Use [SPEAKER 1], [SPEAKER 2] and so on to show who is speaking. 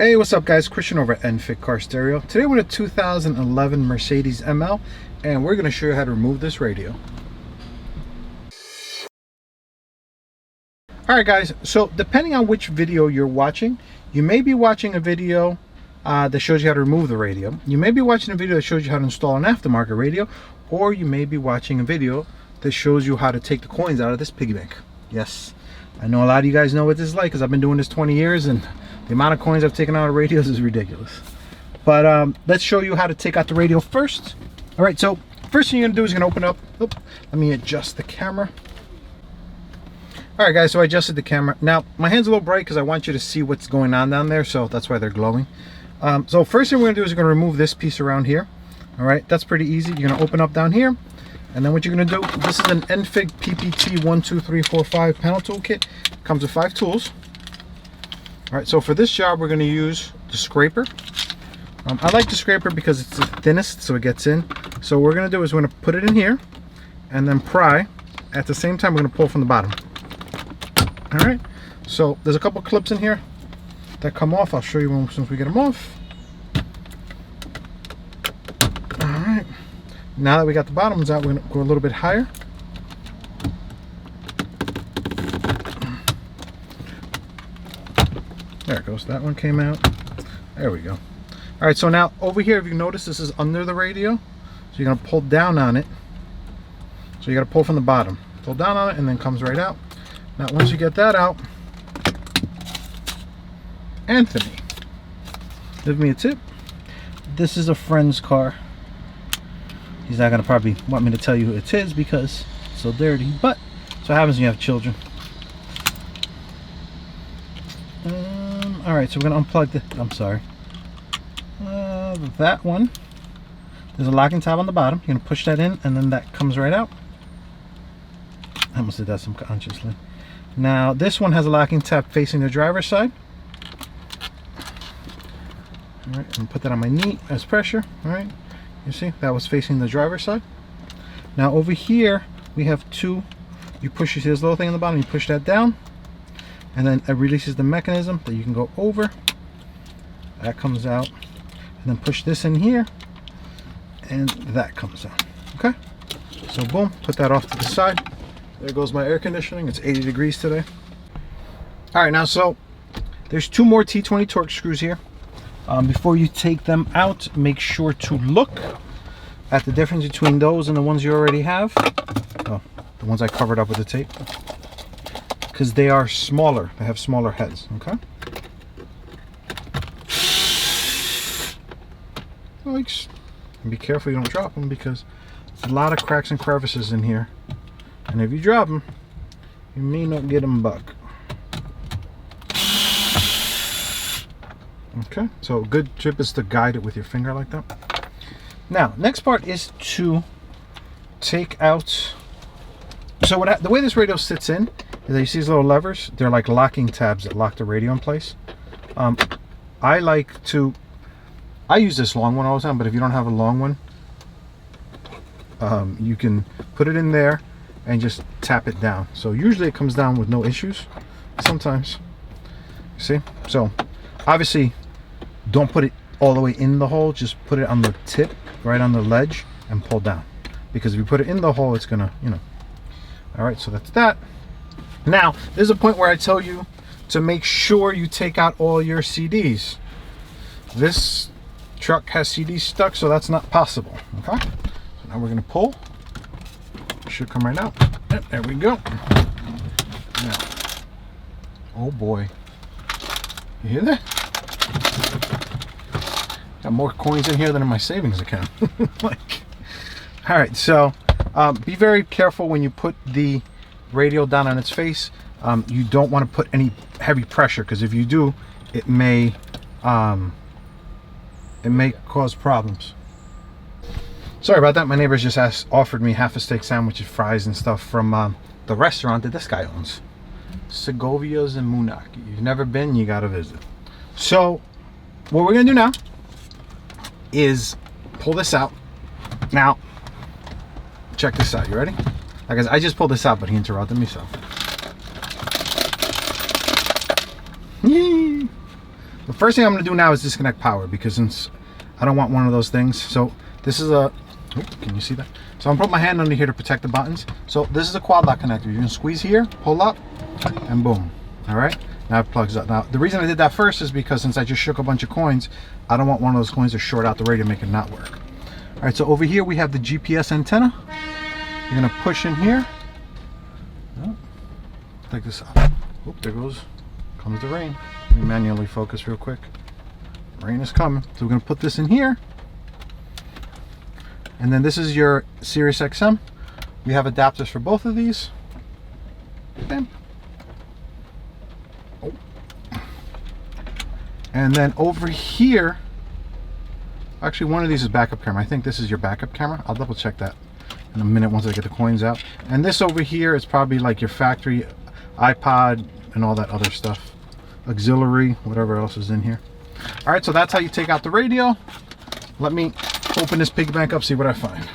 [SPEAKER 1] Hey, what's up guys? Christian over at Enfit Car Stereo. Today we're in a 2011 Mercedes ML and we're going to show you how to remove this radio. Alright guys, so depending on which video you're watching, you may be watching a video that shows you how to remove the radio. You may be watching a video that shows you how to install an aftermarket radio, or you may be watching a video that shows you how to take the coins out of this piggy bank. Yes, I know a lot of you guys know what this is like because I've been doing this 20 years and the amount of coins I've taken out of radios is ridiculous. But let's show you how to take out the radio first. All right, so first thing you're gonna do is you're gonna open up, let me adjust the camera. All right guys, so I adjusted the camera. Now, my hand's a little bright because I want you to see what's going on down there, so that's why they're glowing. So first thing we're gonna do is we're gonna remove this piece around here. All right, that's pretty easy. You're gonna open up down here, and then what you're gonna do, this is an Enfit PPT 1, 2, 3, 4, 5 panel toolkit. Comes with 5 tools. All right, so for this job, we're going to use the scraper. I like the scraper because it's the thinnest, so it gets in. So what we're going to do is we're going to put it in here and then pry. At the same time, we're going to pull from the bottom. All right, so there's a couple clips in here that come off. I'll show you when, since we get them off. All right, now that we got the bottoms out, we're going to go a little bit higher. There it goes, that one came out. There we go. All right, so now over here, if you notice, this is under the radio. So you're gonna pull down on it. So you gotta pull from the bottom. Pull down on it and then comes right out. Now, once you get that out, Anthony, give me a tip. This is a friend's car. He's not gonna probably want me to tell you who it is because it's so dirty, but so happens when you have children. All right, so we're gonna unplug the, I'm sorry, that one. There's a locking tab on the bottom. You're gonna push that in and then that comes right out. I must have done some subconsciously. Now this one has a locking tab facing the driver's side. All right, and put that on my knee as pressure. All right, you see that was facing the driver's side. Now over here we have two. You push, you see this little thing on the bottom, you push that down, and then it releases the mechanism that you can go over. That comes out, and then push this in here, and that comes out. Okay, so boom, put that off to the side. There goes my air conditioning. It's 80 degrees today. All right, now so there's 2 more T20 Torx screws here. Before you take them out, make sure to look at the difference between those and the ones you already have. Oh, the ones I covered up with the tape. Because they are smaller, they have smaller heads. Okay, and be careful you don't drop them because there's a lot of cracks and crevices in here, and if you drop them you may not get them back. Okay, so a good tip is to guide it with your finger like that. Now next part is to take out, so the way this radio sits in, you see these little levers? They're like locking tabs that lock the radio in place. I use this long one all the time, but if you don't have a long one, you can put it in there and just tap it down. So usually it comes down with no issues. Sometimes, you see? So obviously don't put it all the way in the hole, just put it on the tip, right on the ledge, and pull down. Because if you put it in the hole, it's gonna, you know. All right, so that's that. Now, there's a point where I tell you to make sure you take out all your CDs. This truck has CDs stuck, so that's not possible. Okay, so now we're gonna pull. It should come right out. Yep, there we go. Now, oh boy, you hear that? Got more coins in here than in my savings account. Like, all right, so be very careful when you put the radio down on its face. You don't want to put any heavy pressure because if you do, it may cause problems. Sorry about that. My neighbors just offered me half a steak sandwich and fries and stuff from the restaurant that this guy owns, Segovia's in Moonachie. You've never been, you gotta visit. So what we're gonna do now is pull this out. Now check this out. You ready? Like I just pulled this out, but he interrupted me, so The first thing I'm going to do now is disconnect power, because since I don't want one of those things. So this is a, can you see that? So I'm gonna put my hand under here to protect the buttons. So this is a quad lock connector. You're gonna squeeze here, pull up, and boom. All right, now it plugs up. Now the reason I did that first is because since I just shook a bunch of coins, I don't want one of those coins to short out the radio and make it not work. All right, so over here we have the GPS antenna. You're gonna push in here. Oh, take this out. Oop, there comes the rain. Let me manually focus real quick. Rain is coming. So we're gonna put this in here. And then this is your Sirius XM. We have adapters for both of these. Bam. Oh. And then over here, actually one of these is backup camera. I think this is your backup camera. I'll double check that in a minute once I get the coins out. And this over here is probably like your factory iPod and all that other stuff. Auxiliary, whatever else is in here. All right, so that's how you take out the radio. Let me open this piggy bank up, see what I find.